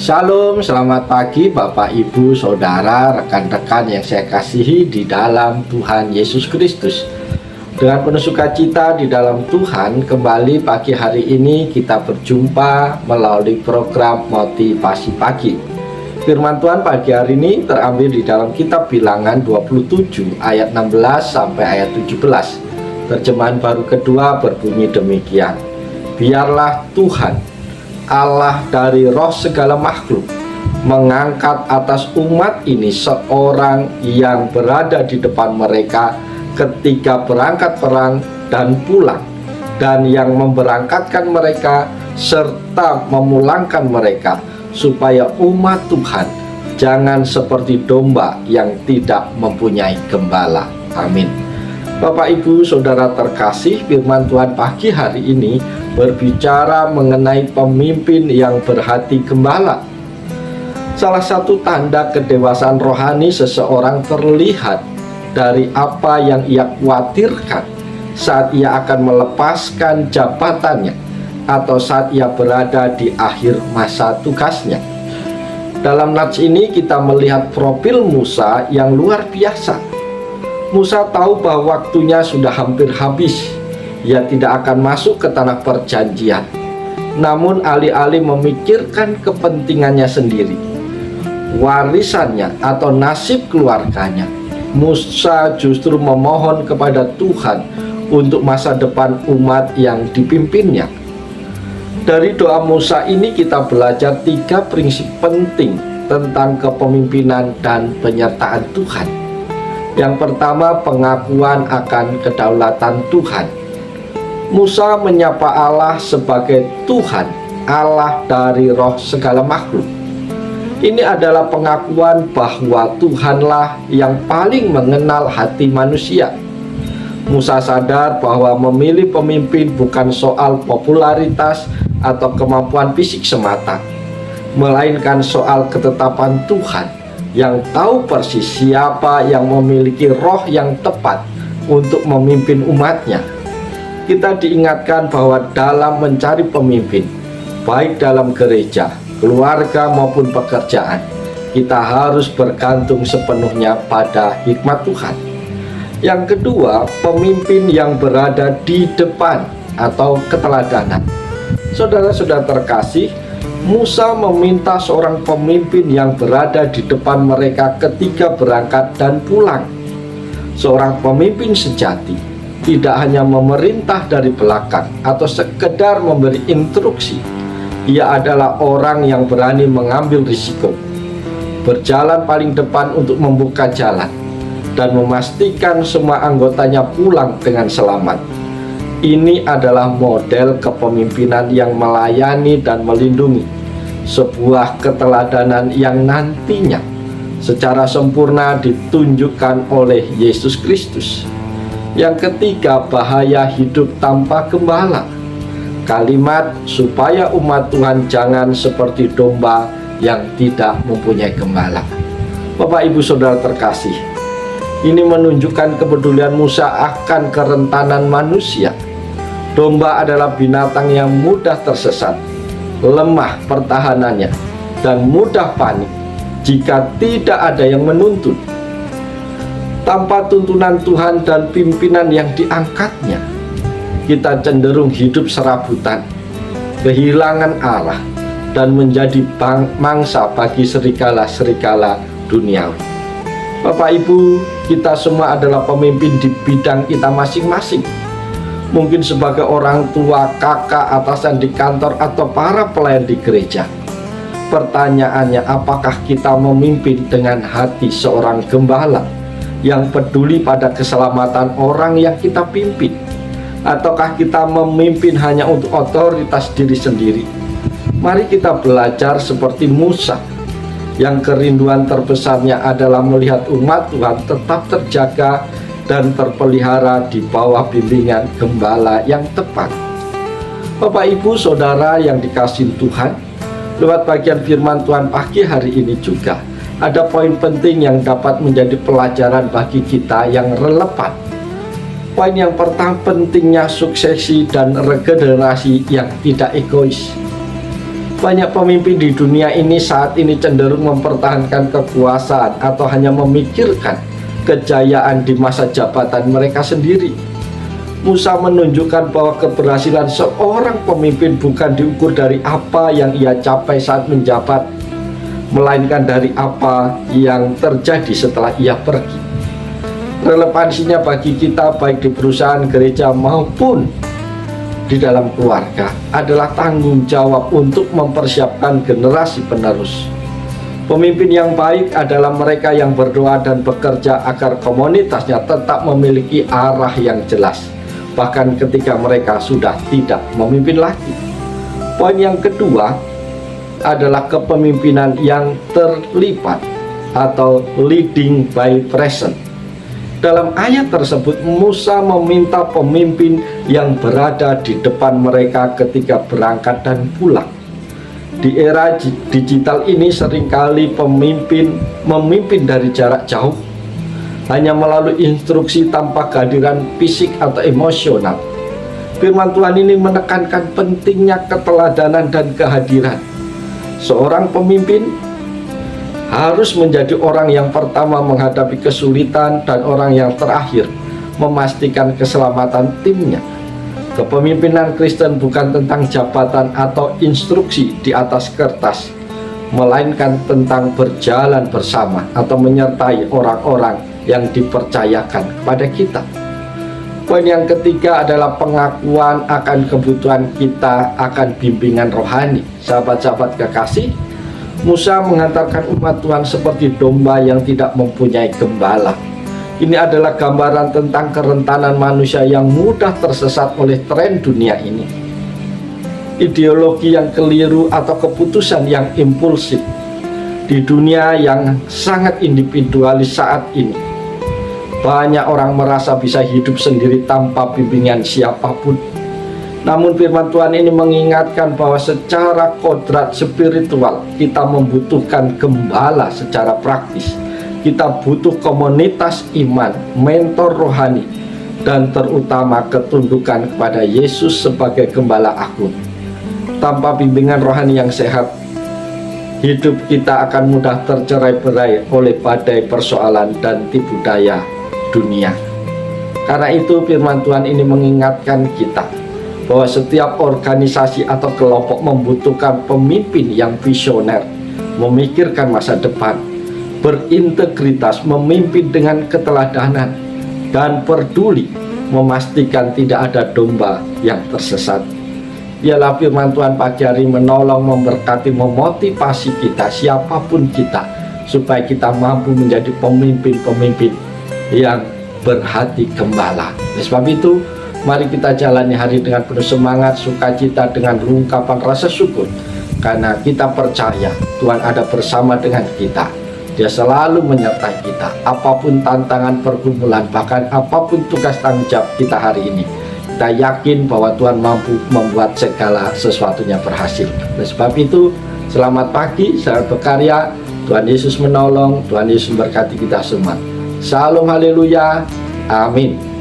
Shalom, selamat pagi Bapak, Ibu, Saudara, rekan-rekan yang saya kasihi di dalam Tuhan Yesus Kristus. Dengan penuh sukacita di dalam Tuhan, kembali pagi hari ini kita berjumpa melalui program Motivasi Pagi. Firman Tuhan pagi hari ini terambil di dalam kitab Bilangan 27 ayat 16 sampai ayat 17. Terjemahan baru kedua berbunyi demikian. Biarlah Tuhan Allah dari roh segala makhluk mengangkat atas umat ini seorang yang berada di depan mereka ketika berangkat perang dan pulang, dan yang memberangkatkan mereka serta memulangkan mereka, supaya umat Tuhan jangan seperti domba yang tidak mempunyai gembala. Amin. Bapak, Ibu, Saudara terkasih, firman Tuhan pagi hari ini berbicara mengenai pemimpin yang berhati gembala. Salah satu tanda kedewasaan rohani seseorang terlihat dari apa yang ia khawatirkan saat ia akan melepaskan jabatannya atau saat ia berada di akhir masa tugasnya. Dalam nats ini kita melihat profil Musa yang luar biasa. Musa tahu bahwa waktunya sudah hampir habis. Ia tidak akan masuk ke tanah perjanjian. Namun alih-alih memikirkan kepentingannya sendiri, warisannya atau nasib keluarganya, Musa justru memohon kepada Tuhan untuk masa depan umat yang dipimpinnya. Dari doa Musa ini kita belajar 3 prinsip penting tentang kepemimpinan dan penyertaan Tuhan. Yang pertama, pengakuan akan kedaulatan Tuhan. Musa menyapa Allah sebagai Tuhan, Allah dari roh segala makhluk. Ini adalah pengakuan bahwa Tuhanlah yang paling mengenal hati manusia. Musa sadar bahwa memilih pemimpin bukan soal popularitas atau kemampuan fisik semata, melainkan soal ketetapan Tuhan yang tahu persis siapa yang memiliki roh yang tepat untuk memimpin umatnya. Kita diingatkan bahwa dalam mencari pemimpin, baik dalam gereja, keluarga maupun pekerjaan, kita harus bergantung sepenuhnya pada hikmat Tuhan. Yang kedua, pemimpin yang berada di depan atau keteladanan. Saudara-saudara terkasih, Musa meminta seorang pemimpin yang berada di depan mereka ketika berangkat dan pulang. Seorang pemimpin sejati tidak hanya memerintah dari belakang atau sekedar memberi instruksi. Ia adalah orang yang berani mengambil risiko, berjalan paling depan untuk membuka jalan, dan memastikan semua anggotanya pulang dengan selamat. Ini adalah model kepemimpinan yang melayani dan melindungi, sebuah keteladanan yang nantinya secara sempurna ditunjukkan oleh Yesus Kristus. Yang ketiga, bahaya hidup tanpa gembala. Kalimat supaya umat Tuhan jangan seperti domba yang tidak mempunyai gembala. Bapak, Ibu, Saudara terkasih, ini menunjukkan kepedulian Musa akan kerentanan manusia. Domba adalah binatang yang mudah tersesat, lemah pertahanannya, dan mudah panik jika tidak ada yang menuntun. Tanpa tuntunan Tuhan dan pimpinan yang diangkatnya, kita cenderung hidup serabutan, kehilangan arah, dan menjadi mangsa bagi serigala-serigala duniawi. Bapak, Ibu, kita semua adalah pemimpin di bidang kita masing-masing. Mungkin sebagai orang tua, kakak, atasan di kantor, atau para pelayan di gereja. Pertanyaannya, apakah kita memimpin dengan hati seorang gembala yang peduli pada keselamatan orang yang kita pimpin? Ataukah kita memimpin hanya untuk otoritas diri sendiri? Mari kita belajar seperti Musa, yang kerinduan terbesarnya adalah melihat umat Tuhan tetap terjaga dan terpelihara di bawah bimbingan gembala yang tepat. Bapak, Ibu, Saudara yang dikasihi Tuhan, lewat bagian firman Tuhan pagi hari ini juga ada poin penting yang dapat menjadi pelajaran bagi kita yang relevan. Poin yang pertama, pentingnya suksesi dan regenerasi yang tidak egois. Banyak pemimpin di dunia ini saat ini cenderung mempertahankan kekuasaan atau hanya memikirkan kejayaan di masa jabatan mereka sendiri. Musa menunjukkan bahwa keberhasilan seorang pemimpin bukan diukur dari apa yang ia capai saat menjabat, melainkan dari apa yang terjadi setelah ia pergi. Relevansinya bagi kita baik di perusahaan, gereja maupun di dalam keluarga adalah tanggung jawab untuk mempersiapkan generasi penerus. Pemimpin yang baik adalah mereka yang berdoa dan bekerja agar komunitasnya tetap memiliki arah yang jelas, bahkan ketika mereka sudah tidak memimpin lagi. Poin yang kedua adalah kepemimpinan yang terlibat atau leading by present. Dalam ayat tersebut, Musa meminta pemimpin yang berada di depan mereka ketika berangkat dan pulang. Di era digital ini seringkali pemimpin memimpin dari jarak jauh, hanya melalui instruksi tanpa kehadiran fisik atau emosional. Firman Tuhan ini menekankan pentingnya keteladanan dan kehadiran. Seorang pemimpin harus menjadi orang yang pertama menghadapi kesulitan dan orang yang terakhir memastikan keselamatan timnya. Kepemimpinan Kristen bukan tentang jabatan atau instruksi di atas kertas, melainkan tentang berjalan bersama atau menyertai orang-orang yang dipercayakan kepada kita. Poin yang ketiga adalah pengakuan akan kebutuhan kita akan bimbingan rohani. Sahabat-sahabat kekasih, Musa mengantarkan umat Tuhan seperti domba yang tidak mempunyai gembala. Ini adalah gambaran tentang kerentanan manusia yang mudah tersesat oleh tren dunia ini, ideologi yang keliru atau keputusan yang impulsif. Di dunia yang sangat individualis saat ini, banyak orang merasa bisa hidup sendiri tanpa bimbingan siapapun. Namun firman Tuhan ini mengingatkan bahwa secara kodrat spiritual kita membutuhkan gembala secara praktis. Kita butuh komunitas iman, mentor rohani, dan terutama ketundukan kepada Yesus sebagai gembala agung. Tanpa bimbingan rohani yang sehat, hidup kita akan mudah tercerai-berai oleh badai persoalan dan tipu daya dunia. Karena itu firman Tuhan ini mengingatkan kita bahwa setiap organisasi atau kelompok membutuhkan pemimpin yang visioner, memikirkan masa depan, berintegritas, memimpin dengan keteladanan, dan peduli memastikan tidak ada domba yang tersesat. Biarlah firman Tuhan pagi hari menolong, memberkati, memotivasi kita, siapapun kita, supaya kita mampu menjadi pemimpin-pemimpin yang berhati gembala. Oleh sebab itu, mari kita jalani hari dengan penuh semangat, sukacita, dengan ungkapan rasa syukur. Karena kita percaya Tuhan ada bersama dengan kita. Dia selalu menyertai kita. Apapun tantangan pergumulan, bahkan apapun tugas tanggung jawab kita hari ini, kita yakin bahwa Tuhan mampu membuat segala sesuatunya berhasil. Oleh sebab itu, selamat pagi, selamat berkarya. Tuhan Yesus menolong, Tuhan Yesus memberkati kita semua. Salam haleluya, amin.